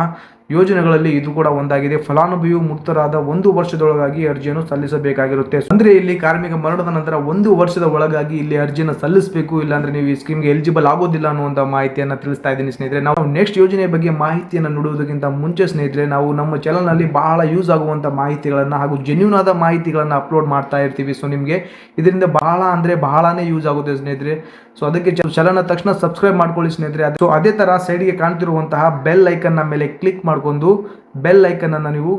ಯೋಜನೆಗಳಲ್ಲಿ ಇದು ಕೂಡ ಒಂದಾಗಿದೆ. ಫಲಾನುಭವಿಯು ಮುಕ್ತರಾದ 1 ವರ್ಷದೊಳಗಾಗಿ ಅರ್ಜಿಯನ್ನು ಸಲ್ಲಿಸಬೇಕಾಗಿರುತ್ತೆ. ಅಂದ್ರೆ ಇಲ್ಲಿ ಕಾರ್ಮಿಕ ಮರಣದ ನಂತರ 1 ವರ್ಷದ ಒಳಗಾಗಿ ಇಲ್ಲಿ ಅರ್ಜಿಯನ್ನು ಸಲ್ಲಿಸಬೇಕು, ಇಲ್ಲಾಂದ್ರೆ ನೀವು ಈ ಸ್ಕೀಮ್ಗೆ ಎಲಿಜಿಬಲ್ ಆಗೋದಿಲ್ಲ ಅನ್ನುವಂತ ಮಾಹಿತಿಯನ್ನ ತಿಳಿಸ್ತಾ ಇದ್ದೀನಿ ಸ್ನೇಹಿತರೆ. ನಾವು ನೆಕ್ಸ್ಟ್ ಯೋಜನೆಯ ಬಗ್ಗೆ ಮಾಹಿತಿಯನ್ನು ನೋಡುವುದಕ್ಕಿಂತ ಮುಂಚೆ ಸ್ನೇಹಿತರೆ, ನಾವು ನಮ್ಮ ಚಾನಲ್ ನಲ್ಲಿ ಬಹಳ ಯೂಸ್ ಆಗುವಂತ ಮಾಹಿತಿಗಳನ್ನ ಹಾಗೂ ಜೆನ್ಯೂನ್ ಆದ ಮಾಹಿತಿಗಳನ್ನ ಅಪ್ಲೋಡ್ ಮಾಡ್ತಾ ಇರ್ತೀವಿ. ಸೊ ನಿಮಗೆ ಇದರಿಂದ ಬಹಳನೇ ಯೂಸ್ ಆಗುತ್ತೆ ಸ್ನೇಹಿತರೆ. ಸೊ ಅದಕ್ಕೆ ಚಾನಲ್ ತಕ್ಷಣ ಸಬ್ಸ್ಕ್ರೈಬ್ ಮಾಡ್ಕೊಳ್ಳಿ ಸ್ನೇಹಿತರೆ. ಸೊ ಅದೇ ತರ ಸೈಡ್ಗೆ ಕಾಣ್ತಿರುವಂತಹ ಬೆಲ್ ಐಕನ್ ಮೇಲೆ ಕ್ಲಿಕ್ ಮಾಡ್ಕೊಂಡು ಬೆಲ್ ಐಕನ್ ಅನ್ನು ನೀವು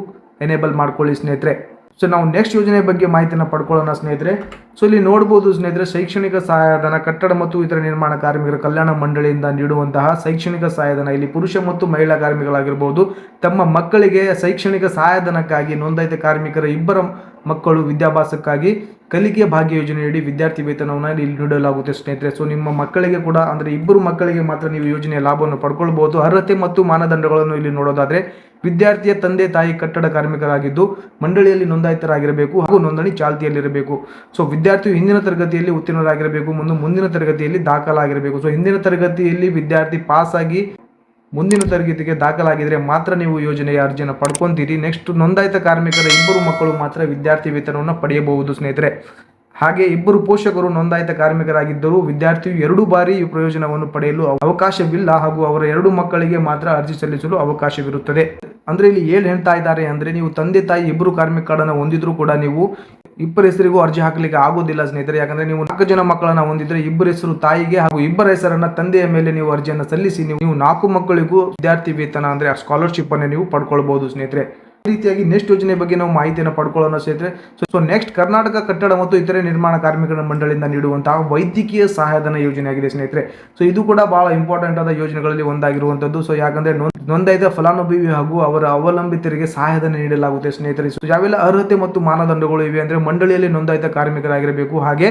ಎನೇಬಲ್ ಮಾಡ್ಕೊಳ್ಳಿ ಸ್ನೇಹಿತರೆ. ಸೊ ನಾವು ನೆಕ್ಸ್ಟ್ ಯೋಜನೆ ಬಗ್ಗೆ ಮಾಹಿತಿಯನ್ನು ಪಡ್ಕೊಳ್ಳೋಣ ಸ್ನೇಹಿತರೆ. ಸೊ ಇಲ್ಲಿ ನೋಡಬಹುದು ಸ್ನೇಹಿತರೆ, ಶೈಕ್ಷಣಿಕ ಸಹಾಯಧನ ಕಟ್ಟಡ ಮತ್ತು ಇತರ ನಿರ್ಮಾಣ ಕಾರ್ಮಿಕರ ಕಲ್ಯಾಣ ಮಂಡಳಿಯಿಂದ ನೀಡುವಂತಹ ಶೈಕ್ಷಣಿಕ ಸಹಾಯಧನ. ಇಲ್ಲಿ ಪುರುಷ ಮತ್ತು ಮಹಿಳಾ ಕಾರ್ಮಿಕರಾಗಿರಬಹುದು, ತಮ್ಮ ಮಕ್ಕಳಿಗೆ ಶೈಕ್ಷಣಿಕ ಸಹಾಯಧನಕ್ಕಾಗಿ ನೋಂದಾಯಿತ ಕಾರ್ಮಿಕರ 2 ಮಕ್ಕಳು ವಿದ್ಯಾಭ್ಯಾಸಕ್ಕಾಗಿ ಕಲಿಕೆ ಭಾಗ್ಯ ಯೋಜನೆಯಡಿ ವಿದ್ಯಾರ್ಥಿ ವೇತನವನ್ನು ಇಲ್ಲಿ ನೀಡಲಾಗುತ್ತೆ ಸ್ನೇಹಿತರೆ. ಸೊ ನಿಮ್ಮ ಮಕ್ಕಳಿಗೆ ಕೂಡ ಅಂದ್ರೆ 2 ಮಕ್ಕಳಿಗೆ ಮಾತ್ರ ನೀವು ಯೋಜನೆಯ ಲಾಭವನ್ನು ಪಡ್ಕೊಳ್ಬಹುದು. ಅರ್ಹತೆ ಮತ್ತು ಮಾನದಂಡಗಳನ್ನು ಇಲ್ಲಿ ನೋಡೋದಾದ್ರೆ, ವಿದ್ಯಾರ್ಥಿಯ ತಂದೆ ತಾಯಿ ಕಟ್ಟಡ ಕಾರ್ಮಿಕರಾಗಿದ್ದು ಮಂಡಳಿಯಲ್ಲಿ ನೋಂದಾಯಿತರಾಗಿರಬೇಕು ಹಾಗೂ ನೋಂದಣಿ ಚಾಲ್ತಿಯಲ್ಲಿರಬೇಕು. ಸೊ ವಿದ್ಯಾರ್ಥಿಯು ಹಿಂದಿನ ತರಗತಿಯಲ್ಲಿ ಉತ್ತೀರ್ಣರಾಗಿರಬೇಕು, ಮುಂದಿನ ತರಗತಿಯಲ್ಲಿ ದಾಖಲಾಗಿರಬೇಕು. ಸೊ ಹಿಂದಿನ ತರಗತಿಯಲ್ಲಿ ವಿದ್ಯಾರ್ಥಿ ಪಾಸ್ ಆಗಿ ಮುಂದಿನ ತರಗತಿಗೆ ದಾಖಲಾಗಿದ್ರೆ ಮಾತ್ರ ನೀವು ಯೋಜನೆಯ ಅರ್ಜಿಯನ್ನು ಪಡ್ಕೊಂತೀರಿ. ನೆಕ್ಸ್ಟ್ ನೋಂದಾಯಿತ ಕಾರ್ಮಿಕರ 2 ಮಕ್ಕಳು ಮಾತ್ರ ವಿದ್ಯಾರ್ಥಿ ವೇತನವನ್ನು ಪಡೆಯಬಹುದು ಸ್ನೇಹಿತರೆ. ಹಾಗೆ ಇಬ್ಬರು ಪೋಷಕರು ನೋಂದಾಯಿತ ಕಾರ್ಮಿಕರಾಗಿದ್ದರೂ ವಿದ್ಯಾರ್ಥಿಯು 2 ಬಾರಿ ಈ ಪ್ರಯೋಜನವನ್ನು ಪಡೆಯಲು ಅವಕಾಶವಿಲ್ಲ ಹಾಗೂ ಅವರ 2 ಮಕ್ಕಳಿಗೆ ಮಾತ್ರ ಅರ್ಜಿ ಸಲ್ಲಿಸಲು ಅವಕಾಶವಿರುತ್ತದೆ. ಅಂದ್ರೆ ಇಲ್ಲಿ ಏನ್ ಹೇಳ್ತಾ ಇದ್ದಾರೆ ಅಂದ್ರೆ, ನೀವು ತಂದೆ ತಾಯಿ ಇಬ್ಬರು ಕಾರ್ಮಿಕ ಕಾರ್ಡನ್ನು ಹೊಂದಿದ್ರು ಕೂಡ ನೀವು ಇಬ್ಬರ ಹೆಸರಿಗೂ ಅರ್ಜಿ ಹಾಕಲಿಕ್ಕೆ ಆಗೋದಿಲ್ಲ ಸ್ನೇಹಿತರೆ. ಯಾಕಂದ್ರೆ ನೀವು 4 ಜನ ಮಕ್ಕಳನ್ನ ಹೊಂದಿದ್ರೆ ಇಬ್ಬರ ಹೆಸರು ತಾಯಿಗೆ ಹಾಗೂ ಇಬ್ಬರ ಹೆಸರನ್ನ ತಂದೆಯ ಮೇಲೆ ನೀವು ಅರ್ಜಿಯನ್ನು ಸಲ್ಲಿಸಿ ನೀವು 4 ಮಕ್ಕಳಿಗೂ ವಿದ್ಯಾರ್ಥಿ ವೇತನ ಅಂದ್ರೆ ಸ್ಕಾಲರ್ಶಿಪ್ ಅನ್ನು ನೀವು ಪಡ್ಕೊಳ್ಬಹುದು ಸ್ನೇಹಿತರೆ. ಈ ರೀತಿಯಾಗಿ ನೆಕ್ಸ್ಟ್ ಯೋಜನೆ ಬಗ್ಗೆ ನಾವು ಮಾಹಿತಿಯನ್ನು ಪಡ್ಕೊಳ್ಳೋಣ ಸ್ನೇಹಿತರೆ. ಸೊ ನೆಕ್ಸ್ಟ್ ಕರ್ನಾಟಕ ಕಟ್ಟಡ ಮತ್ತು ಇತರೆ ನಿರ್ಮಾಣ ಕಾರ್ಮಿಕರ ಮಂಡಳಿಯಿಂದ ನೀಡುವಂತಹ ವೈದ್ಯಕೀಯ ಸಹಾಯಧನ ಯೋಜನೆ ಆಗಿದೆ ಸ್ನೇಹಿತರೆ. ಸೊ ಇದು ಕೂಡ ಬಹಳ ಇಂಪಾರ್ಟೆಂಟ್ ಆದ ಯೋಜನೆಗಳಲ್ಲಿ ಒಂದಾಗಿರುವಂತದ್ದು. ಸೊ ಯಾಕಂದ್ರೆ ನೋಂದಾಯಿತ ಫಲಾನುಭವಿ ಹಾಗೂ ಅವರ ಅವಲಂಬಿತರಿಗೆ ಸಹಾಯಧನ ನೀಡಲಾಗುತ್ತೆ ಸ್ನೇಹಿತರೆ. ಸೊ ಯಾವೆಲ್ಲ ಅರ್ಹತೆ ಮತ್ತು ಮಾನದಂಡಗಳು ಇವೆ ಅಂದ್ರೆ, ಮಂಡಳಿಯಲ್ಲಿ ನೋಂದಾಯಿತ ಕಾರ್ಮಿಕರಾಗಿರಬೇಕು, ಹಾಗೆ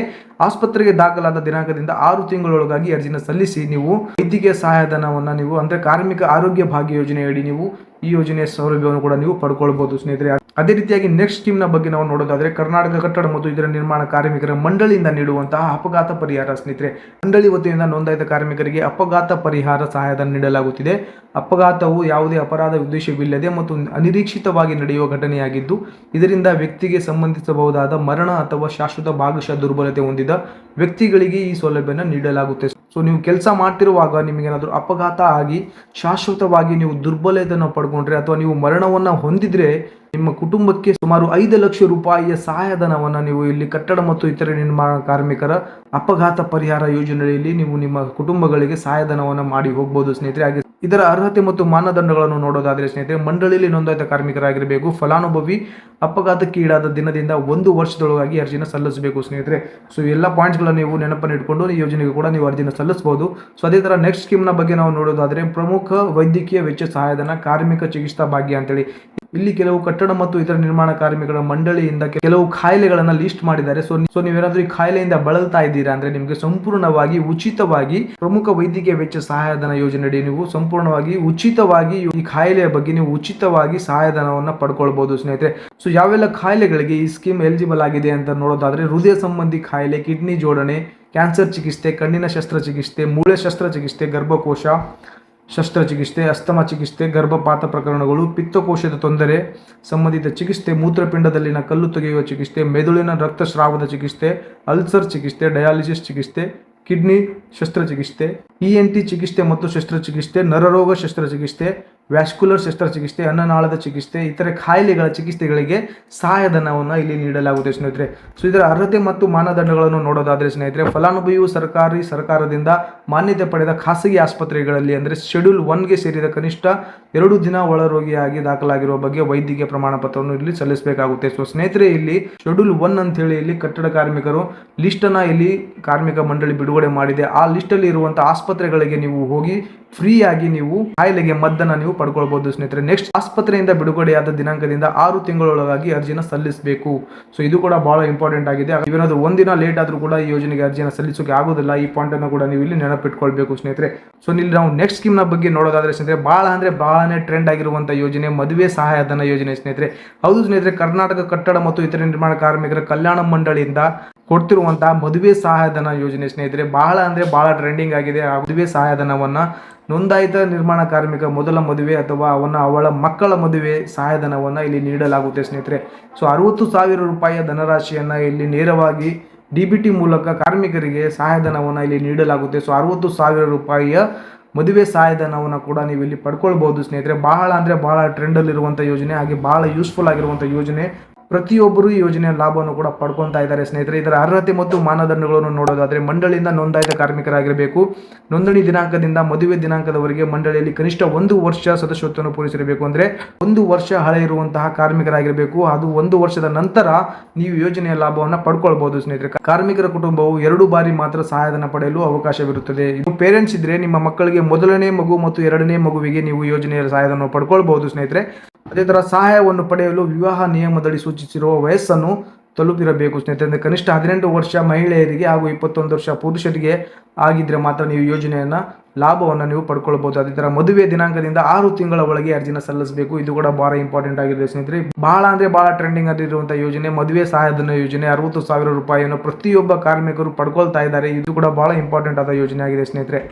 ಆಸ್ಪತ್ರೆಗೆ ದಾಖಲಾದ ದಿನಾಂಕದಿಂದ 6 ತಿಂಗಳೊಳಗಾಗಿ ಅರ್ಜಿನ ಸಲ್ಲಿಸಿ ನೀವು ವೈದ್ಯಕೀಯ ಸಹಾಯಧನವನ್ನ ನೀವು ಅಂದ್ರೆ ಕಾರ್ಮಿಕ ಆರೋಗ್ಯ ಭಾಗ್ಯ ಯೋಜನೆಯಡಿ ನೀವು ಈ ಯೋಜನೆಯ ಸೌಲಭ್ಯವನ್ನು ಕೂಡ ನೀವು ಪಡ್ಕೊಳ್ಬಹುದು ಸ್ನೇಹಿತರೆ. ಅದೇ ರೀತಿಯಾಗಿ ನೆಕ್ಸ್ಟ್ ಸ್ಕೀಮ್ ನ ಬಗ್ಗೆ ನಾವು ನೋಡೋದಾದ್ರೆ, ಕರ್ನಾಟಕ ಕಟ್ಟಡ ಮತ್ತು ಇದರ ನಿರ್ಮಾಣ ಕಾರ್ಮಿಕರ ಮಂಡಳಿಯಿಂದ ನೀಡುವಂತಹ ಅಪಘಾತ ಪರಿಹಾರ ಸ್ನೇಹಿತರೆ. ಮಂಡಳಿ ವತಿಯಿಂದ ನೋಂದಾಯಿತ ಕಾರ್ಮಿಕರಿಗೆ ಅಪಘಾತ ಪರಿಹಾರ ಸಹಾಯಧನ ನೀಡಲಾಗುತ್ತಿದೆ. ಅಪಘಾತವು ಯಾವುದೇ ಅಪರಾಧ ಉದ್ದೇಶವಿಲ್ಲದೆ ಮತ್ತು ಅನಿರೀಕ್ಷಿತವಾಗಿ ನಡೆಯುವ ಘಟನೆಯಾಗಿದ್ದು, ಇದರಿಂದ ವ್ಯಕ್ತಿಗೆ ಸಂಬಂಧಿಸಬಹುದಾದ ಮರಣ ಅಥವಾ ಶಾಶ್ವತ ಭಾಗಶಃ ದುರ್ಬಲತೆ ಹೊಂದಿದ ವ್ಯಕ್ತಿಗಳಿಗೆ ಈ ಸೌಲಭ್ಯನ ನೀಡಲಾಗುತ್ತೆ. ಸೊ ನೀವು ಕೆಲಸ ಮಾಡ್ತಿರುವಾಗ ನಿಮಗೇನಾದರೂ ಅಪಘಾತ ಆಗಿ ಶಾಶ್ವತವಾಗಿ ನೀವು ದುರ್ಬಲತೆಯನ್ನು ಪಡ್ಕೊಂಡ್ರೆ ಅಥವಾ ನೀವು ಮರಣವನ್ನ ಹೊಂದಿದ್ರೆ ನಿಮ್ಮ ಕುಟುಂಬಕ್ಕೆ ಸುಮಾರು 5 ಲಕ್ಷ ರೂಪಾಯಿಯ ಸಹಾಯಧನವನ್ನು ನೀವು ಇಲ್ಲಿ ಕಟ್ಟಡ ಮತ್ತು ಇತರೆ ನಿರ್ಮಾಣ ಕಾರ್ಮಿಕರ ಅಪಘಾತ ಪರಿಹಾರ ಯೋಜನೆಯಲ್ಲಿ ನೀವು ನಿಮ್ಮ ಕುಟುಂಬಗಳಿಗೆ ಸಹಾಯಧನವನ್ನು ಮಾಡಿ ಹೋಗಬಹುದು ಸ್ನೇಹಿತರೆ. ಹಾಗೆ ಇದರ ಅರ್ಹತೆ ಮತ್ತು ಮಾನದಂಡಗಳನ್ನು ನೋಡೋದಾದ್ರೆ ಸ್ನೇಹಿತರೆ, ಮಂಡಳಿಯಲ್ಲಿ ನೋಂದಾಯಿತ ಕಾರ್ಮಿಕರಾಗಿರಬೇಕು, ಫಲಾನುಭವಿ ಅಪಘಾತಕ್ಕೆ ಈಡಾದ ದಿನದಿಂದ 1 ವರ್ಷದೊಳಗಾಗಿ ಅರ್ಜಿನ ಸಲ್ಲಿಸಬೇಕು ಸ್ನೇಹಿತರೆ. ಸೊ ಎಲ್ಲ ಪಾಯಿಂಟ್ಸ್ಗಳನ್ನು ನೀವು ನೆನಪನ್ನು ಇಟ್ಕೊಂಡು ಈ ಯೋಜನೆಗೆ ಕೂಡ ನೀವು ಅರ್ಜಿನ ಸಲ್ಲಿಸಬಹುದು. ಸೊ ಅದೇ ತರ ನೆಕ್ಸ್ಟ್ ಸ್ಕೀಮ್ನ ಬಗ್ಗೆ ನಾವು ನೋಡೋದಾದ್ರೆ, ಪ್ರಮುಖ ವೈದ್ಯಕೀಯ ವೆಚ್ಚ ಸಹಾಯಧನ ಕಾರ್ಮಿಕ ಚಿಕಿತ್ಸಾ ಭಾಗ್ಯ ಅಂತೇಳಿ. ಇಲ್ಲಿ ಕೆಲವು ಕಟ್ಟಡ ಮತ್ತು ಇತರ ನಿರ್ಮಾಣ ಕಾರ್ಮಿಕರ ಮಂಡಳಿಯಿಂದ ಕೆಲವು ಕಾಯಿಲೆಗಳನ್ನ ಲಿಸ್ಟ್ ಮಾಡಿದ್ದಾರೆ. ಸೊ ನೀವೇನಾದ್ರೂ ಈ ಕಾಯಿಲೆಯಿಂದ ಬಳಲ್ತಾ ಇದ್ದೀರಾ ಅಂದ್ರೆ ನಿಮಗೆ ಸಂಪೂರ್ಣವಾಗಿ ಉಚಿತವಾಗಿ ಪ್ರಮುಖ ವೈದ್ಯಕೀಯ ವೆಚ್ಚ ಸಹಾಯಧನ ಯೋಜನೆಯಡಿ ನೀವು ಸಂಪೂರ್ಣವಾಗಿ ಉಚಿತವಾಗಿ ಈ ಕಾಯಿಲೆಯ ಬಗ್ಗೆ ನೀವು ಉಚಿತವಾಗಿ ಸಹಾಯಧನವನ್ನ ಪಡ್ಕೊಳ್ಬಹುದು ಸ್ನೇಹಿತರೆ. ಸೊ ಯಾವೆಲ್ಲ ಕಾಯಿಲೆಗಳಿಗೆ ಈ ಸ್ಕೀಮ್ ಎಲಿಜಿಬಲ್ ಆಗಿದೆ ಅಂತ ನೋಡೋದಾದ್ರೆ, ಹೃದಯ ಸಂಬಂಧಿ ಕಾಯಿಲೆ, ಕಿಡ್ನಿ ಜೋಡಣೆ, ಕ್ಯಾನ್ಸರ್ ಚಿಕಿತ್ಸೆ, ಕಣ್ಣಿನ ಶಸ್ತ್ರಚಿಕಿತ್ಸೆ, ಮೂಳೆ ಶಸ್ತ್ರಚಿಕಿತ್ಸೆ, ಗರ್ಭಕೋಶ ಶಸ್ತ್ರಚಿಕಿತ್ಸೆ, ಅಸ್ತಮಾ ಚಿಕಿತ್ಸೆ, ಗರ್ಭಪಾತ ಪ್ರಕರಣಗಳು, ಪಿತ್ತಕೋಶದ ತೊಂದರೆ ಸಂಬಂಧಿತ ಚಿಕಿತ್ಸೆ, ಮೂತ್ರಪಿಂಡದಲ್ಲಿನ ಕಲ್ಲು ತೆಗೆಯುವ ಚಿಕಿತ್ಸೆ, ಮೆದುಳಿನ ರಕ್ತಸ್ರಾವದ ಚಿಕಿತ್ಸೆ, ಅಲ್ಸರ್ ಚಿಕಿತ್ಸೆ, ಡಯಾಲಿಸಿಸ್ ಚಿಕಿತ್ಸೆ, ಕಿಡ್ನಿ ಶಸ್ತ್ರಚಿಕಿತ್ಸೆ, ENT ಚಿಕಿತ್ಸೆ ಮತ್ತು ಶಸ್ತ್ರಚಿಕಿತ್ಸೆ, ನರರೋಗ ಶಸ್ತ್ರಚಿಕಿತ್ಸೆ, ವ್ಯಾಸ್ಕ್ಯುಲರ್ ಶಸ್ತ್ರಚಿಕಿತ್ಸೆ, ಅನ್ನನಾಳದ ಚಿಕಿತ್ಸೆ, ಇತರೆ ಕಾಯಿಲೆಗಳ ಚಿಕಿತ್ಸೆಗಳಿಗೆ ಸಹಾಯಧನವನ್ನು ಇಲ್ಲಿ ನೀಡಲಾಗುತ್ತೆ ಸ್ನೇಹಿತರೆ. ಸೊ ಇದರ ಅರ್ಹತೆ ಮತ್ತು ಮಾನದಂಡಗಳನ್ನು ನೋಡೋದಾದ್ರೆ ಸ್ನೇಹಿತರೆ, ಫಲಾನುಭವಿಯು ಸರ್ಕಾರದಿಂದ ಮಾನ್ಯತೆ ಪಡೆದ ಖಾಸಗಿ ಆಸ್ಪತ್ರೆಗಳಲ್ಲಿ ಅಂದ್ರೆ ಶೆಡ್ಯೂಲ್ 1ಗೆ ಸೇರಿದ ಕನಿಷ್ಠ 2 ದಿನ ಒಳರೋಗಿಯಾಗಿ ದಾಖಲಾಗಿರುವ ಬಗ್ಗೆ ವೈದ್ಯಕೀಯ ಪ್ರಮಾಣ ಪತ್ರವನ್ನು ಇಲ್ಲಿ ಸಲ್ಲಿಸಬೇಕಾಗುತ್ತೆ. ಸೊ ಸ್ನೇಹಿತರೆ, ಇಲ್ಲಿ ಶೆಡ್ಯೂಲ್ 1 ಅಂತ ಹೇಳಿ ಇಲ್ಲಿ ಕಟ್ಟಡ ಕಾರ್ಮಿಕರು ಲಿಸ್ಟ್ ಅನ್ನ ಇಲ್ಲಿ ಕಾರ್ಮಿಕ ಮಂಡಳಿ ಬಿಡುಗಡೆ ಮಾಡಿದೆ. ಆ ಲಿಸ್ಟ್ ಅಲ್ಲಿ ಇರುವಂತಹ ಆಸ್ಪತ್ರೆಗಳಿಗೆ ನೀವು ಹೋಗಿ ಫ್ರೀ ಆಗಿ ನೀವು ಕಾಯಿಲೆಗೆ ಮದ್ದನ್ನ ನೀವು ಪಡ್ಕೊಳ್ಬಹುದು ಸ್ನೇಹಿತರೆ. ನೆಕ್ಸ್ಟ್, ಆಸ್ಪತ್ರೆಯಿಂದ ಬಿಡುಗಡೆಯಾದ ದಿನಾಂಕದಿಂದ 6 ತಿಂಗಳೊಳಗಾಗಿ ಅರ್ಜಿನ ಸಲ್ಲಿಸಬೇಕು. ಸೊ ಇದು ಕೂಡ ಬಹಳ ಇಂಪಾರ್ಟೆಂಟ್ ಆಗಿದೆ. ಇವೇನಾದ್ರು ಒಂದಿನ ಲೇಟ್ ಆದ್ರೂ ಕೂಡ ಈ ಯೋಜನೆಗೆ ಅರ್ಜಿನ ಸಲ್ಲಿಸೋಕೆ ಆಗೋದಿಲ್ಲ. ಈ ಪಾಯಿಂಟ್ ಅನ್ನು ಕೂಡ ನೀವು ಇಲ್ಲಿ ನೆನಪಿಟ್ಕೊಳ್ಬೇಕು ಸ್ನೇಹಿತರೆ. ಸೊ ಇಲ್ಲಿ ನಾವು ನೆಕ್ಸ್ಟ್ ಸ್ಕೀಮ್ ನ ಬಗ್ಗೆ ನೋಡೋದಾದ್ರೆ ಸ್ನೇಹಿತರೆ, ಬಹಳನೇ ಟ್ರೆಂಡ್ ಆಗಿರುವಂತಹ ಯೋಜನೆ ಮದುವೆ ಸಹಾಯಧನ ಯೋಜನೆ ಸ್ನೇಹಿತರೆ. ಹೌದು ಸ್ನೇಹಿತರೆ, ಕರ್ನಾಟಕ ಕಟ್ಟಡ ಮತ್ತು ಇತರೆ ನಿರ್ಮಾಣ ಕಾರ್ಮಿಕರ ಕಲ್ಯಾಣ ಮಂಡಳಿಯಿಂದ ಕೊಡ್ತಿರುವಂತಹ ಮದುವೆ ಸಹಾಯಧನ ಯೋಜನೆ ಸ್ನೇಹಿತರೆ ಬಹಳ ಟ್ರೆಂಡಿಂಗ್ ಆಗಿದೆ. ಆ ಮದುವೆ ಸಹಾಯಧನವನ್ನ ನೋಂದಾಯಿತ ನಿರ್ಮಾಣ ಕಾರ್ಮಿಕ ಮೊದಲ ಮದುವೆ ಅಥವಾ ಅವಳ ಮಕ್ಕಳ ಮದುವೆ ಸಹಾಯಧನವನ್ನ ಇಲ್ಲಿ ನೀಡಲಾಗುತ್ತೆ ಸ್ನೇಹಿತರೆ. ಸೊ 60,000 ರೂಪಾಯಿಯ ಧನರಾಶಿಯನ್ನ ಇಲ್ಲಿ ನೇರವಾಗಿ DBT ಮೂಲಕ ಕಾರ್ಮಿಕರಿಗೆ ಸಹಾಯಧನವನ್ನ ಇಲ್ಲಿ ನೀಡಲಾಗುತ್ತೆ. ಸೊ 60,000 ರೂಪಾಯಿಯ ಮದುವೆ ಸಹಾಯಧನವನ್ನು ಕೂಡ ನೀವು ಇಲ್ಲಿ ಪಡ್ಕೊಳ್ಬಹುದು ಸ್ನೇಹಿತರೆ. ಬಹಳ ಟ್ರೆಂಡ್ ಅಲ್ಲಿ ಇರುವಂತಹ ಯೋಜನೆ, ಹಾಗೆ ಬಹಳ ಯೂಸ್ಫುಲ್ ಆಗಿರುವಂತಹ ಯೋಜನೆ. ಪ್ರತಿಯೊಬ್ಬರು ಈ ಯೋಜನೆಯ ಲಾಭವನ್ನು ಕೂಡ ಪಡ್ಕೊಳ್ತಾ ಇದ್ದಾರೆ ಸ್ನೇಹಿತರೆ. ಇದರ ಅರ್ಹತೆ ಮತ್ತು ಮಾನದಂಡಗಳನ್ನು ನೋಡೋದಾದ್ರೆ, ಮಂಡಳಿಯಿಂದ ನೋಂದಾಯಿತ ಕಾರ್ಮಿಕರಾಗಿರಬೇಕು. ನೋಂದಣಿ ದಿನಾಂಕದಿಂದ ಮದುವೆ ದಿನಾಂಕದವರೆಗೆ ಮಂಡಳಿಯಲ್ಲಿ ಕನಿಷ್ಠ 1 ವರ್ಷ ಸದಸ್ಯತ್ವವನ್ನು ಪೂರೈಸಿರಬೇಕು. ಅಂದ್ರೆ 1 ವರ್ಷ ಹಳೆ ಇರುವಂತಹ ಕಾರ್ಮಿಕರಾಗಿರಬೇಕು. ಅದು 1 ವರ್ಷದ ನಂತರ ನೀವು ಯೋಜನೆಯ ಲಾಭವನ್ನು ಪಡ್ಕೊಳ್ಬಹುದು ಸ್ನೇಹಿತರೆ. ಕಾರ್ಮಿಕರ ಕುಟುಂಬವು 2 ಬಾರಿ ಮಾತ್ರ ಸಹಾಯಧನ ಪಡೆಯಲು ಅವಕಾಶವಿರುತ್ತದೆ. ಇದು ಪೇರೆಂಟ್ಸ್ ಇದ್ರೆ ನಿಮ್ಮ ಮಕ್ಕಳಿಗೆ ಮೊದಲನೇ ಮಗು ಮತ್ತು 2ನೇ ಮಗುವಿಗೆ ನೀವು ಯೋಜನೆಯ ಸಹಾಯಧನ ಪಡ್ಕೊಳ್ಬಹುದು ಸ್ನೇಹಿತರೆ. ಅದೇ ತರ ಸಹಾಯವನ್ನು ಪಡೆಯಲು ವಿವಾಹ ನಿಯಮದಡಿ ಸೂಚಿಸಿರುವ ವಯಸ್ಸನ್ನು ತಲುಪಿರಬೇಕು ಸ್ನೇಹಿತರೆ. ಅಂದ್ರೆ ಕನಿಷ್ಠ 18 ವರ್ಷ ಮಹಿಳೆಯರಿಗೆ ಹಾಗೂ 21 ವರ್ಷ ಪುರುಷರಿಗೆ ಆಗಿದ್ರೆ ಮಾತ್ರ ನೀವು ಯೋಜನೆಯನ್ನ ಲಾಭವನ್ನು ನೀವು ಪಡ್ಕೊಳ್ಬಹುದು. ಅದೇ ತರ ಮದುವೆ ದಿನಾಂಕದಿಂದ 6 ತಿಂಗಳ ಒಳಗೆ ಅರ್ಜಿನ ಸಲ್ಲಿಸಬೇಕು. ಇದು ಕೂಡ ಬಹಳ ಇಂಪಾರ್ಟೆಂಟ್ ಆಗಿದೆ ಸ್ನೇಹಿತರೆ. ಬಹಳ ಟ್ರೆಂಡಿಂಗ್ ಆಗಿರುವಂತಹ ಯೋಜನೆ ಮದುವೆ ಸಹಾಯಧನ ಯೋಜನೆ. 60,000 ರೂಪಾಯಿಯನ್ನು ಪ್ರತಿಯೊಬ್ಬ ಕಾರ್ಮಿಕರು ಪಡ್ಕೊಳ್ತಾ ಇದ್ದಾರೆ. ಇದು ಕೂಡ ಬಹಳ ಇಂಪಾರ್ಟೆಂಟ್ ಆದ ಯೋಜನೆ ಆಗಿದೆ ಸ್ನೇಹಿತರೆ.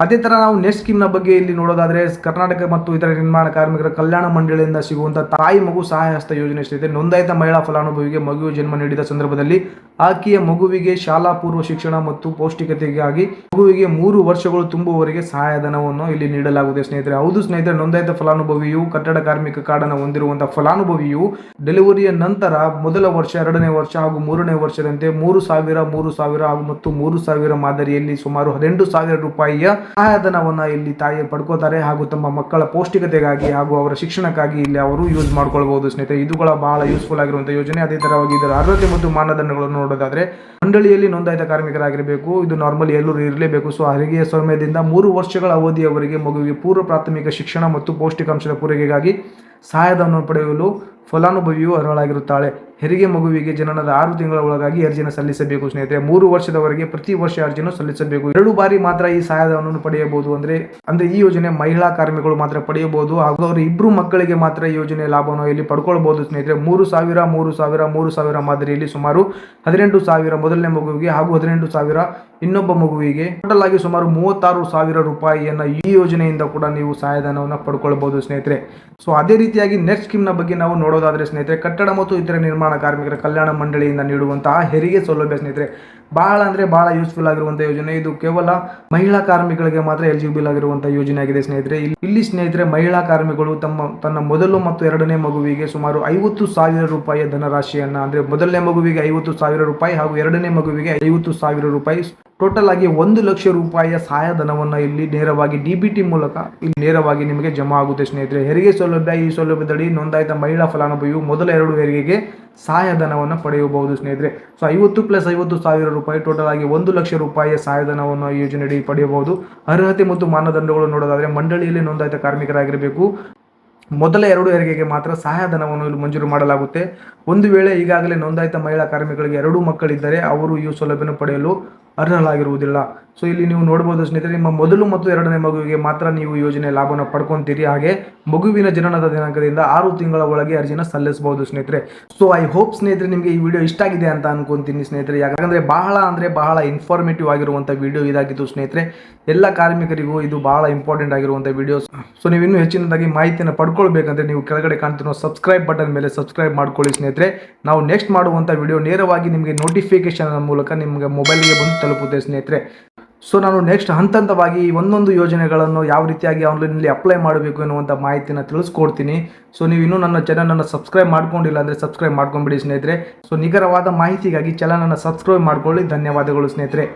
ಅದೇ ತರ ನಾವು ನೆಕ್ಸ್ಟ್ ಸ್ಕೀಮ್ ನ ಬಗ್ಗೆ ಇಲ್ಲಿ ನೋಡೋದಾದ್ರೆ ಕರ್ನಾಟಕ ಮತ್ತು ಇತರ ನಿರ್ಮಾಣ ಕಾರ್ಮಿಕರ ಕಲ್ಯಾಣ ಮಂಡಳಿಯಿಂದ ಸಿಗುವಂತಹ ತಾಯಿ ಮಗು ಸಹಾಯ ಹಸ್ತ ಯೋಜನೆ ಸ್ನೇಹಿತರೆ. ನೋಂದಾಯಿತ ಮಹಿಳಾ ಫಲಾನುಭವಿಗೆ ಮಗುವಿಗೆ ಜನ್ಮ ನೀಡಿದ ಸಂದರ್ಭದಲ್ಲಿ ಆಕೆಯ ಮಗುವಿಗೆ ಶಾಲಾ ಪೂರ್ವ ಶಿಕ್ಷಣ ಮತ್ತು ಪೌಷ್ಟಿಕತೆಗಾಗಿ ಮಗುವಿಗೆ 3 ವರ್ಷಗಳು ತುಂಬುವವರೆಗೆ ಸಹಾಯಧನವನ್ನು ಇಲ್ಲಿ ನೀಡಲಾಗುತ್ತದೆ ಸ್ನೇಹಿತರೆ. ಹೌದು ಸ್ನೇಹಿತರೆ, ನೋಂದಾಯಿತ ಫಲಾನುಭವಿಯು ಕಟ್ಟಡ ಕಾರ್ಮಿಕ ಕಾರ್ಡನ್ನು ಹೊಂದಿರುವಂತಹ ಫಲಾನುಭವಿಯು ಡೆಲಿವರಿಯ ನಂತರ ಮೊದಲ ವರ್ಷ, 2ನೇ ವರ್ಷ ಹಾಗೂ 3ನೇ ವರ್ಷದಂತೆ 3,000, 3,000 ಹಾಗೂ ಮತ್ತು 3,000 ಮಾದರಿಯಲ್ಲಿ ಸುಮಾರು 18,000 ರೂಪಾಯಿಯ ಸಹಾಯಧನವನ್ನ ಇಲ್ಲಿ ತಾಯಿ ಪಡ್ಕೋತಾರೆ ಹಾಗೂ ತಮ್ಮ ಮಕ್ಕಳ ಪೌಷ್ಟಿಕತೆಗಾಗಿ ಹಾಗೂ ಅವರ ಶಿಕ್ಷಣಕ್ಕಾಗಿ ಇಲ್ಲಿ ಅವರು ಯೂಸ್ ಮಾಡ್ಕೊಳ್ಬಹುದು ಸ್ನೇಹಿತರೆ. ಇದುಗಳ ಬಹಳ ಯೂಸ್ಫುಲ್ ಆಗಿರುವಂತಹ ಯೋಜನೆ. ಅದೇ ತರವಾಗಿ ಇದರ ಅರ್ಹತೆ ಮತ್ತು ಮಾನದಂಡಗಳನ್ನು ನೋಡೋದಾದ್ರೆ ಮಂಡಳಿಯಲ್ಲಿ ನೋಂದಾಯಿತ ಕಾರ್ಮಿಕರಾಗಿರಬೇಕು. ಇದು ನಾರ್ಮಲಿ ಎಲ್ಲರೂ ಇರಲೇಬೇಕು. ಸೊ ಹೆರಿಗೆಯ ಸಮಯದಿಂದ 3 ವರ್ಷಗಳ ಅವಧಿಯವರೆಗೆ ಮಗುವಿಗೆ ಪೂರ್ವ ಪ್ರಾಥಮಿಕ ಶಿಕ್ಷಣ ಮತ್ತು ಪೌಷ್ಟಿಕಾಂಶದ ಪೂರೈಕೆಗಾಗಿ ಸಹಾಯಧನವನ್ನು ಪಡೆಯಲು ಫಲಾನುಭವಿಯು ಅರ್ಹಳಾಗಿರುತ್ತಾಳೆ. ಹೆರಿಗೆ ಮಗುವಿಗೆ ಜನನದ 6 ತಿಂಗಳ ಒಳಗಾಗಿ ಅರ್ಜಿಯನ್ನು ಸಲ್ಲಿಸಬೇಕು ಸ್ನೇಹಿತರೆ. 3 ವರ್ಷದವರೆಗೆ ಪ್ರತಿ ವರ್ಷ ಅರ್ಜಿಯನ್ನು ಸಲ್ಲಿಸಬೇಕು. 2 ಬಾರಿ ಮಾತ್ರ ಈ ಸಹಾಯಧನವನ್ನು ಪಡೆಯಬಹುದು. ಅಂದ್ರೆ ಈ ಯೋಜನೆ ಮಹಿಳಾ ಕಾರ್ಮಿಕರು ಮಾತ್ರ ಪಡೆಯಬಹುದು ಹಾಗೂ ಅವರ 2 ಮಕ್ಕಳಿಗೆ ಮಾತ್ರ ಈ ಯೋಜನೆಯ ಲಾಭವನ್ನು ಇಲ್ಲಿ ಪಡ್ಕೊಳ್ಬಹುದು ಸ್ನೇಹಿತರೆ. 3,000, 3,000, 3,000 ಮಾದರಿಯಲ್ಲಿ ಸುಮಾರು 18,000 ಮೊದಲನೇ ಮಗುವಿಗೆ ಹಾಗೂ 18,000 ಇನ್ನೊಬ್ಬ ಮಗುವಿಗೆ, ಟೋಟಲ್ ಆಗಿ ಸುಮಾರು 36,000 ರೂಪಾಯಿಯನ್ನ ಈ ಯೋಜನೆಯಿಂದ ಕೂಡ ನೀವು ಸಹಾಯಧನವನ್ನು ಪಡ್ಕೊಳ್ಬಹುದು ಸ್ನೇಹಿತರೆ. ಸೊ ಅದೇ ರೀತಿಯಾಗಿ ನೆಕ್ಸ್ಟ್ ಸ್ಕೀಮ್ ನ ಬಗ್ಗೆ ನಾವು ನೋಡೋದಾದ್ರೆ ಸ್ನೇಹಿತರೆ, ಕಟ್ಟಡ ಮತ್ತು ಇತರ ನಿರ್ಮಾಣ ಕಾರ್ಮಿಕರ ಕಲ್ಯಾಣ ಮಂಡಳಿಯಿಂದ ನೀಡುವಂತಹ ಹೆರಿಗೆ ಸೌಲಭ್ಯ ಸ್ನೇಹಿತರೆ. ಬಹಳ ಯೂಸ್ಫುಲ್ ಆಗಿರುವಂತಹ ಯೋಜನೆ. ಇದು ಕೇವಲ ಮಹಿಳಾ ಕಾರ್ಮಿಕರಿಗೆ ಮಾತ್ರ ಎಲಿಜಿಬಲ್ ಆಗಿರುವಂತಹ ಯೋಜನೆ ಆಗಿದೆ ಸ್ನೇಹಿತರೆ. ಇಲ್ಲಿ ಸ್ನೇಹಿತರೆ, ಮಹಿಳಾ ಕಾರ್ಮಿಕರು ತನ್ನ ಮೊದಲು ಮತ್ತು 2ನೇ ಮಗುವಿಗೆ ಸುಮಾರು 50,000 ರೂಪಾಯಿಯ ಧನರಾಶಿಯನ್ನ, ಅಂದ್ರೆ ಮೊದಲನೇ ಮಗುವಿಗೆ 50,000 ರೂಪಾಯಿ ಹಾಗೂ 2ನೇ ಮಗುವಿಗೆ 50,000 ರೂಪಾಯಿ, ಟೋಟಲ್ ಆಗಿ 1 ಲಕ್ಷ ರೂಪಾಯಿಯ ಸಹಾಯಧನವನ್ನ ಇಲ್ಲಿ ನೇರವಾಗಿ DBT ಮೂಲಕ ಇಲ್ಲಿ ನೇರವಾಗಿ ನಿಮಗೆ ಜಮಾ ಆಗುತ್ತೆ ಸ್ನೇಹಿತರೆ. ಹೆರಿಗೆ ಸೌಲಭ್ಯ, ಈ ಸೌಲಭ್ಯದಡಿ ನೋಂದಾಯಿತ ಮಹಿಳಾ ಫಲಾನುಭವಿಯು ಮೊದಲ 2 ಹೆರಿಗೆಗೆ ಸಹಾಯಧನವನ್ನು ಪಡೆಯಬಹುದು ಸ್ನೇಹಿತರೆ. ಸೊ 50 + 50,000 ರೂಪಾಯಿ, ಟೋಟಲ್ ಆಗಿ 1 ಲಕ್ಷ ರೂಪಾಯಿಯ ಸಹಾಯಧನವನ್ನು ಈ ಯೋಜನೆಯಡಿ ಪಡೆಯಬಹುದು. ಅರ್ಹತೆ ಮತ್ತು ಮಾನದಂಡಗಳು ನೋಡೋದಾದ್ರೆ ಮಂಡಳಿಯಲ್ಲಿ ನೋಂದಾಯಿತ ಕಾರ್ಮಿಕರಾಗಿರಬೇಕು. ಮೊದಲ 2 ಹೆರಿಗೆಗೆ ಮಾತ್ರ ಸಹಾಯಧನವನ್ನು ಇಲ್ಲಿ ಮಂಜೂರು ಮಾಡಲಾಗುತ್ತೆ. ಒಂದು ವೇಳೆ ಈಗಾಗಲೇ ನೋಂದಾಯಿತ ಮಹಿಳಾ ಕಾರ್ಮಿಕರಿಗೆ 2 ಮಕ್ಕಳಿದ್ದರೆ ಅವರು ಈ ಸೌಲಭ್ಯವನ್ನು ಪಡೆಯಲು ಅರ್ಹರಾಗಿರುವುದಿಲ್ಲ. ಸೊ ಇಲ್ಲಿ ನೀವು ನೋಡಬಹುದು ಸ್ನೇಹಿತರೆ, ನಿಮ್ಮ ಮೊದಲು ಮತ್ತು 2ನೇ ಮಗುವಿಗೆ ಮಾತ್ರ ನೀವು ಯೋಜನೆ ಲಾಭವನ್ನು ಪಡ್ಕೊಂತೀರಿ. ಹಾಗೆ ಮಗುವಿನ ಜನನದ ದಿನಾಂಕದಿಂದ 6 ತಿಂಗಳ ಒಳಗೆ ಅರ್ಜಿನ ಸಲ್ಲಿಸಬಹುದು ಸ್ನೇಹಿತರೆ. ಸೊ ಐ ಹೋಪ್ ಸ್ನೇಹಿತರೆ ನಿಮಗೆ ಈ ವಿಡಿಯೋ ಇಷ್ಟ ಆಗಿದೆ ಅಂತ ಅನ್ಕೊಂತೀನಿ ಸ್ನೇಹಿತರೆ. ಯಾಕಂದ್ರೆ ಬಹಳ ಇನ್ಫಾರ್ಮೇಟಿವ್ ಆಗಿರುವಂತಹ ವಿಡಿಯೋ ಇದಾಗಿತ್ತು ಸ್ನೇಹಿತರೆ. ಎಲ್ಲ ಕಾರ್ಮಿಕರಿಗೂ ಇದು ಬಹಳ ಇಂಪಾರ್ಟೆಂಟ್ ಆಗಿರುವಂಥ ವಿಡಿಯೋ. ಸೊ ನೀವು ಇನ್ನೂ ಹೆಚ್ಚಿನದಾಗಿ ಮಾಹಿತಿಯನ್ನು ಪಡ್ಕೊಳ್ಬೇಕಂದ್ರೆ ನೀವು ಕೆಳಗಡೆ ಕಾಣ್ತಿರೋ ಸಬ್ಸ್ಕ್ರೈಬ್ ಬಟನ್ ಮೇಲೆ ಸಬ್ಸ್ಕ್ರೈಬ್ ಮಾಡ್ಕೊಳ್ಳಿ ಸ್ನೇಹಿತರೆ. ನಾವು ನೆಕ್ಸ್ಟ್ ಮಾಡುವಂಥ ವಿಡಿಯೋ ನೇರವಾಗಿ ನಿಮಗೆ ನೋಟಿಫಿಕೇಶನ್ ಮೂಲಕ ನಿಮಗೆ ಮೊಬೈಲ್ಗೆ ಬಂದು ತಲುಪುತ್ತೆ ಸ್ನೇಹಿತರೆ. ಸೊ ನಾನು ನೆಕ್ಸ್ಟ್ ಹಂತವಾಗಿ ಒಂದೊಂದು ಯೋಜನೆಗಳನ್ನು ಯಾವ ರೀತಿಯಾಗಿ ಆನ್ಲೈನಲ್ಲಿ ಅಪ್ಲೈ ಮಾಡಬೇಕು ಎನ್ನುವಂಥ ಮಾಹಿತಿನ ತಿಳಿಸ್ಕೊಡ್ತೀನಿ. ಸೊ ನೀವು ಇನ್ನೂ ನನ್ನ ಚಾನಲನ್ನು ಸಬ್ಸ್ಕ್ರೈಬ್ ಮಾಡ್ಕೊಂಡಿಲ್ಲ ಅಂದರೆ ಸಬ್ಸ್ಕ್ರೈಬ್ ಮಾಡ್ಕೊಂಬಿಡಿ ಸ್ನೇಹಿತರೆ. ಸೊ ನಿಖರವಾದ ಮಾಹಿತಿಗಾಗಿ ಚಾನಲನ್ನು ಸಬ್ಸ್ಕ್ರೈಬ್ ಮಾಡ್ಕೊಳ್ಳಿ. ಧನ್ಯವಾದಗಳು ಸ್ನೇಹಿತರೆ.